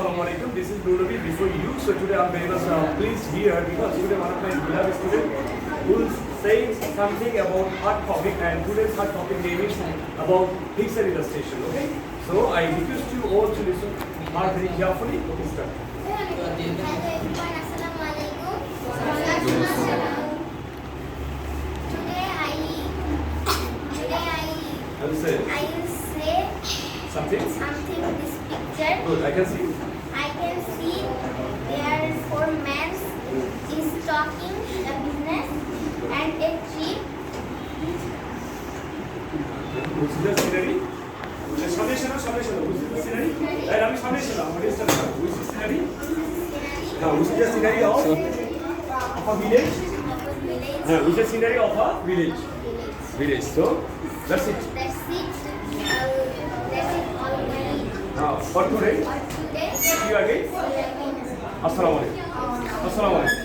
Assalamualaikum. This is Nurabi before you. So today I'm very much pleased here because today one of my beloved students will say something about hot topic, and today's hot topic name is about pixel illustration. Okay. So I request you all to listen very carefully. Okay, start. Hello everyone, Assalamualaikum. I will say I will say something. something in this picture. Good. I can see. I can see there are four men is talking a business and a tree. Which is the scenery? Which is the scenery? Right, I'm what is the which is scenery? Now, which is the scenery of a village? Which is the scenery of a village? Village. So, that's it. That's it already. Now, for today, For today, see you again. Assalamu alaikum. Assalamu alaikum.